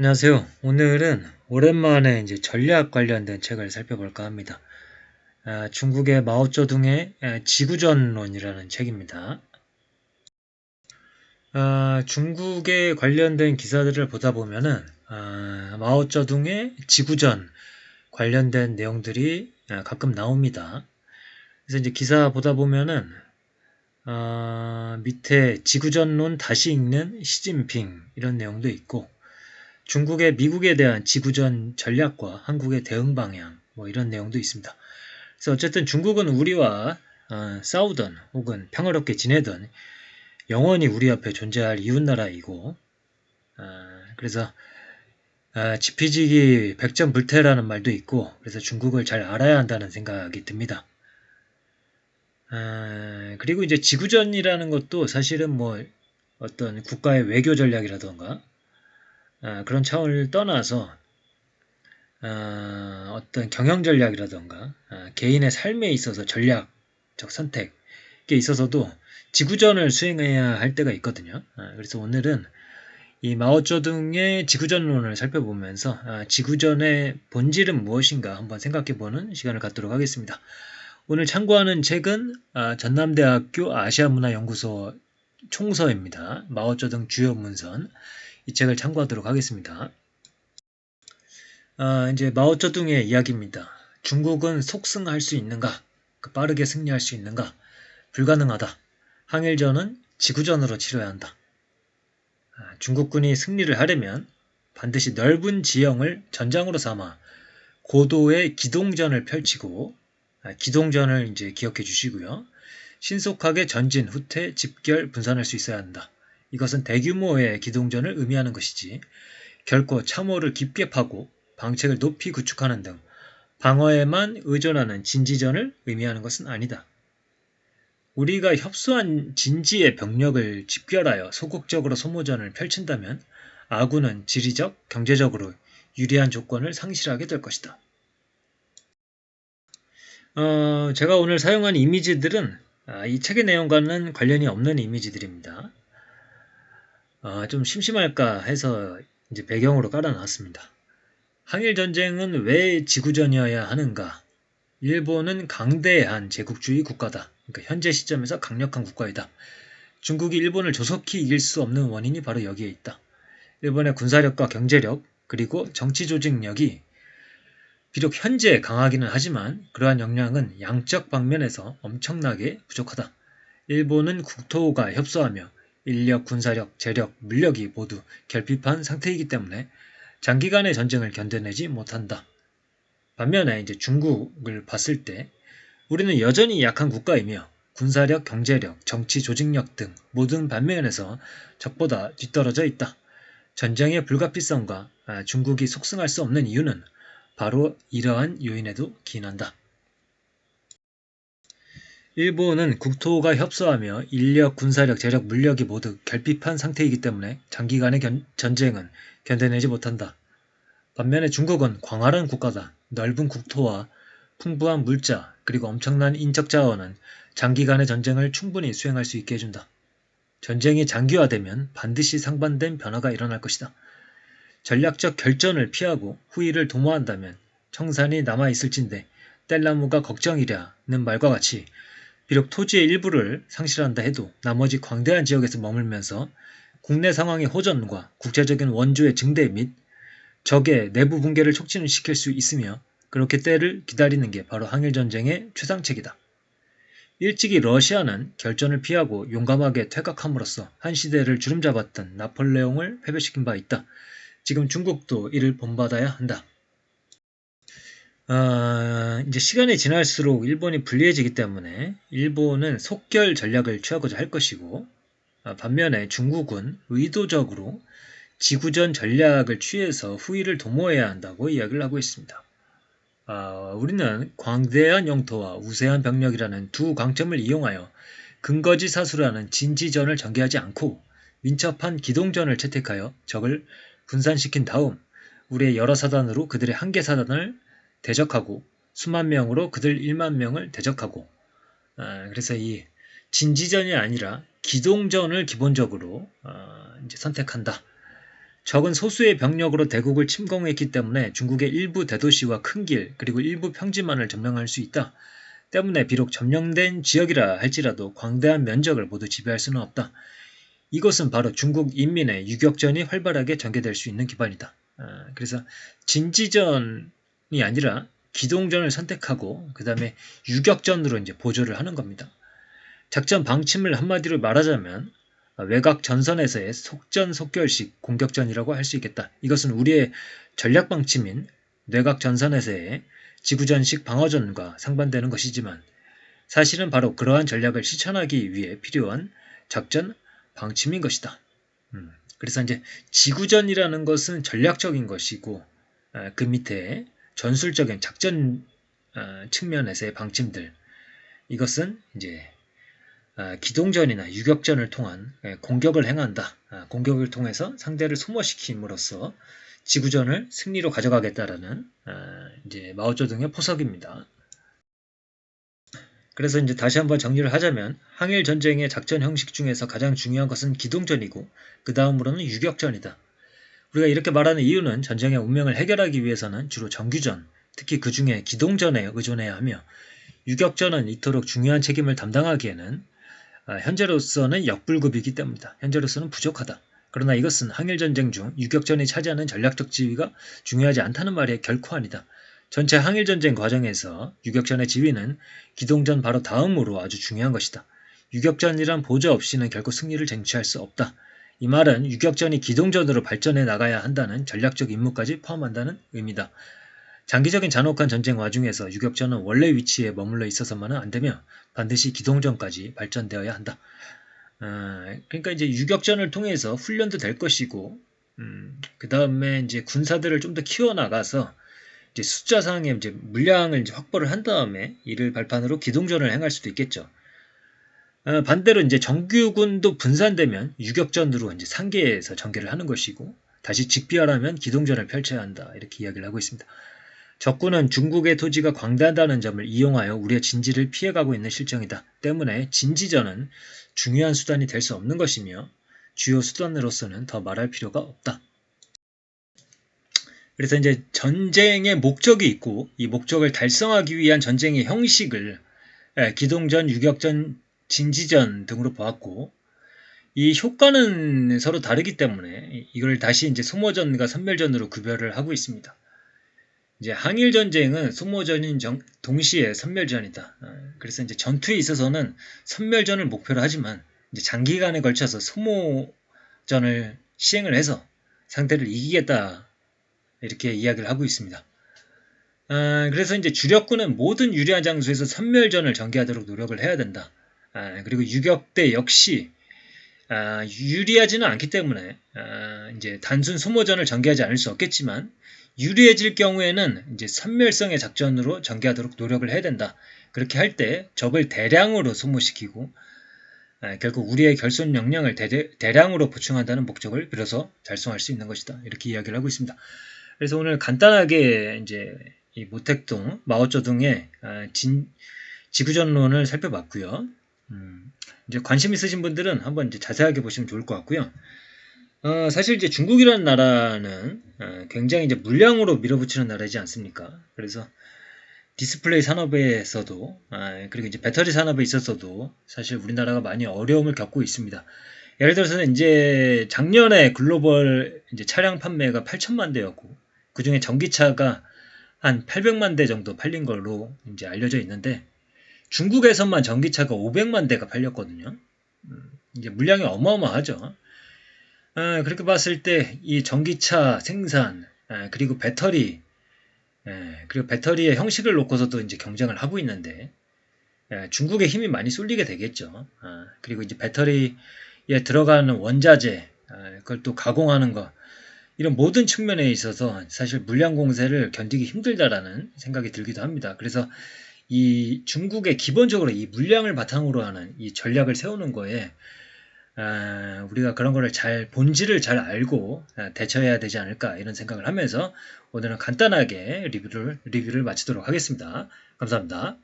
안녕하세요. 오늘은 오랜만에 이제 전략 관련된 책을 살펴볼까 합니다. 중국의 마오쩌둥의 지구전론이라는 책입니다. 중국에 관련된 기사들을 보다 보면은 마오쩌둥의 지구전 관련된 내용들이 가끔 나옵니다. 그래서 이제 기사 보다 보면은 밑에 지구전론 다시 읽는 시진핑 이런 내용도 있고 중국의 미국에 대한 지구전 전략과 한국의 대응 방향 뭐 이런 내용도 있습니다. 그래서 어쨌든 중국은 우리와 싸우던 혹은 평화롭게 지내던 영원히 우리 앞에 존재할 이웃나라이고 그래서 지피지기 백전불태라는 말도 있고 그래서 중국을 잘 알아야 한다는 생각이 듭니다. 그리고 이제 지구전이라는 것도 사실은 뭐 어떤 국가의 외교 전략이라던가 그런 차원을 떠나서 어떤 경영 전략이라던가 개인의 삶에 있어서 전략적 선택에 있어서도 지구전을 수행해야 할 때가 있거든요. 그래서 오늘은 이 마오쩌둥의 지구전론을 살펴보면서 지구전의 본질은 무엇인가 한번 생각해보는 시간을 갖도록 하겠습니다. 오늘 참고하는 책은 전남대학교 아시아문화연구소 총서입니다. 마오쩌둥 주요 문선. 이 책을 참고하도록 하겠습니다. 이제 마오쩌둥의 이야기입니다. 중국은 속승할 수 있는가? 빠르게 승리할 수 있는가? 불가능하다. 항일전은 지구전으로 치러야 한다. 중국군이 승리를 하려면 반드시 넓은 지형을 전장으로 삼아 고도의 기동전을 펼치고 기동전을 이제 기억해 주시고요. 신속하게 전진, 후퇴, 집결, 분산할 수 있어야 한다. 이것은 대규모의 기동전을 의미하는 것이지 결코 참호를 깊게 파고 방책을 높이 구축하는 등 방어에만 의존하는 진지전을 의미하는 것은 아니다. 우리가 협소한 진지의 병력을 집결하여 소극적으로 소모전을 펼친다면 아군은 지리적, 경제적으로 유리한 조건을 상실하게 될 것이다. 제가 오늘 사용한 이미지들은 이 책의 내용과는 관련이 없는 이미지들입니다. 좀 심심할까 해서 이제 배경으로 깔아놨습니다. 항일전쟁은 왜 지구전이어야 하는가? 일본은 강대한 제국주의 국가다. 그러니까 현재 시점에서 강력한 국가이다. 중국이 일본을 조속히 이길 수 없는 원인이 바로 여기에 있다. 일본의 군사력과 경제력 그리고 정치 조직력이 비록 현재 강하기는 하지만 그러한 역량은 양적 방면에서 엄청나게 부족하다. 일본은 국토가 협소하며 인력, 군사력, 재력, 물력이 모두 결핍한 상태이기 때문에 장기간의 전쟁을 견뎌내지 못한다. 반면에 이제 중국을 봤을 때 우리는 여전히 약한 국가이며 군사력, 경제력, 정치 조직력 등 모든 반면에서 적보다 뒤떨어져 있다. 전쟁의 불가피성과 중국이 속승할 수 없는 이유는 바로 이러한 요인에도 기인한다. 일본은 국토가 협소하며 인력, 군사력, 재력, 물력이 모두 결핍한 상태이기 때문에 장기간의 전쟁은 견뎌내지 못한다. 반면에 중국은 광활한 국가다. 넓은 국토와 풍부한 물자 그리고 엄청난 인적 자원은 장기간의 전쟁을 충분히 수행할 수 있게 해준다. 전쟁이 장기화되면 반드시 상반된 변화가 일어날 것이다. 전략적 결전을 피하고 후위를 도모한다면 청산이 남아있을진데 뗄나무가 걱정이랴는 말과 같이 비록 토지의 일부를 상실한다 해도 나머지 광대한 지역에서 머물면서 국내 상황의 호전과 국제적인 원조의 증대 및 적의 내부 붕괴를 촉진시킬 수 있으며 그렇게 때를 기다리는 게 바로 항일전쟁의 최상책이다. 일찍이 러시아는 결전을 피하고 용감하게 퇴각함으로써 한 시대를 주름잡았던 나폴레옹을 패배시킨 바 있다. 지금 중국도 이를 본받아야 한다. 이제 시간이 지날수록 일본이 불리해지기 때문에 일본은 속결 전략을 취하고자 할 것이고 반면에 중국은 의도적으로 지구전 전략을 취해서 후위를 도모해야 한다고 이야기를 하고 있습니다. 우리는 광대한 영토와 우세한 병력이라는 두 강점을 이용하여 근거지사수라는 진지전을 전개하지 않고 민첩한 기동전을 채택하여 적을 분산시킨 다음 우리의 여러 사단으로 그들의 한 개 사단을 대적하고 수만 명으로 그들 1만 명을 대적하고 그래서 이 진지전이 아니라 기동전을 기본적으로 이제 선택한다. 적은 소수의 병력으로 대국을 침공했기 때문에 중국의 일부 대도시와 큰 길, 그리고 일부 평지만을 점령할 수 있다. 때문에 비록 점령된 지역이라 할지라도 광대한 면적을 모두 지배할 수는 없다. 이것은 바로 중국 인민의 유격전이 활발하게 전개될 수 있는 기반이다. 그래서 진지전이 아니라 기동전을 선택하고 그 다음에 유격전으로 이제 보조를 하는 겁니다. 작전 방침을 한마디로 말하자면 외곽 전선에서의 속전속결식 공격전이라고 할 수 있겠다. 이것은 우리의 전략 방침인 외곽 전선에서의 지구전식 방어전과 상반되는 것이지만 사실은 바로 그러한 전략을 실천하기 위해 필요한 작전 방침인 것이다. 그래서 이제 지구전이라는 것은 전략적인 것이고 그 밑에 전술적인 작전 측면에서의 방침들, 이것은 이제 기동전이나 유격전을 통한 공격을 행한다. 공격을 통해서 상대를 소모시킴으로써 지구전을 승리로 가져가겠다라는 이제 마오쩌둥의 포석입니다. 그래서 이제 다시 한번 정리를 하자면 항일 전쟁의 작전 형식 중에서 가장 중요한 것은 기동전이고 그 다음으로는 유격전이다. 우리가 이렇게 말하는 이유는 전쟁의 운명을 해결하기 위해서는 주로 정규전, 특히 그 중에 기동전에 의존해야 하며 유격전은 이토록 중요한 책임을 담당하기에는 현재로서는 역불급이기 때문이다. 현재로서는 부족하다. 그러나 이것은 항일전쟁 중 유격전이 차지하는 전략적 지위가 중요하지 않다는 말이 결코 아니다. 전체 항일전쟁 과정에서 유격전의 지위는 기동전 바로 다음으로 아주 중요한 것이다. 유격전이란 보조 없이는 결코 승리를 쟁취할 수 없다. 이 말은 유격전이 기동전으로 발전해 나가야 한다는 전략적 임무까지 포함한다는 의미다. 장기적인 잔혹한 전쟁 와중에서 유격전은 원래 위치에 머물러 있어서만은 안되며 반드시 기동전까지 발전되어야 한다. 그러니까 이제 유격전을 통해서 훈련도 될 것이고, 그 다음에 이제 군사들을 좀 더 키워나가서 이제 숫자상의 이제 물량을 이제 확보를 한 다음에 이를 발판으로 기동전을 행할 수도 있겠죠. 반대로 이제 정규군도 분산되면 유격전으로 이제 상계에서 전개를 하는 것이고, 다시 직비하라면 기동전을 펼쳐야 한다. 이렇게 이야기를 하고 있습니다. 적군은 중국의 토지가 광대하다는 점을 이용하여 우리의 진지를 피해가고 있는 실정이다. 때문에 진지전은 중요한 수단이 될 수 없는 것이며 주요 수단으로서는 더 말할 필요가 없다. 그래서 이제 전쟁의 목적이 있고 이 목적을 달성하기 위한 전쟁의 형식을 기동전, 유격전, 진지전 등으로 보았고, 이 효과는 서로 다르기 때문에 이걸 다시 이제 소모전과 선멸전으로 구별을 하고 있습니다. 이제 항일전쟁은 소모전인 동시에 선멸전이다. 그래서 이제 전투에 있어서는 선멸전을 목표로 하지만 이제 장기간에 걸쳐서 소모전을 시행을 해서 상대를 이기겠다. 이렇게 이야기를 하고 있습니다. 그래서 이제 주력군은 모든 유리한 장소에서 선멸전을 전개하도록 노력을 해야 된다. 그리고 유격대 역시 유리하지는 않기 때문에 이제 단순 소모전을 전개하지 않을 수 없겠지만 유리해질 경우에는 이제 선멸성의 작전으로 전개하도록 노력을 해야 된다. 그렇게 할 때 적을 대량으로 소모시키고 결국 우리의 결손 역량을 대량으로 보충한다는 목적을 빌어서 달성할 수 있는 것이다. 이렇게 이야기를 하고 있습니다. 그래서 오늘 간단하게 이제 이 모택동, 마오쩌둥의 지구전론을 살펴봤고요. 이제 관심 있으신 분들은 한번 이제 자세하게 보시면 좋을 것 같고요. 사실 이제 중국이라는 나라는 굉장히 이제 물량으로 밀어붙이는 나라이지 않습니까? 그래서 디스플레이 산업에서도 그리고 이제 배터리 산업에 있어서도 사실 우리나라가 많이 어려움을 겪고 있습니다. 예를 들어서는 이제 작년에 글로벌 이제 차량 판매가 8천만 대였고 그 중에 전기차가 한 800만 대 정도 팔린 걸로 이제 알려져 있는데 중국에서만 전기차가 500만 대가 팔렸거든요. 이제 물량이 어마어마하죠. 그렇게 봤을 때 이 전기차 생산 그리고 배터리 그리고 배터리의 형식을 놓고서도 이제 경쟁을 하고 있는데 중국의 힘이 많이 쏠리게 되겠죠. 그리고 이제 배터리에 들어가는 원자재 그걸 또 가공하는 거 이런 모든 측면에 있어서 사실 물량 공세를 견디기 힘들다라는 생각이 들기도 합니다. 그래서 이 중국의 기본적으로 이 물량을 바탕으로 하는 이 전략을 세우는 거에 우리가 그런 거를 본질을 잘 알고 대처해야 되지 않을까 이런 생각을 하면서 오늘은 간단하게 리뷰를 마치도록 하겠습니다. 감사합니다.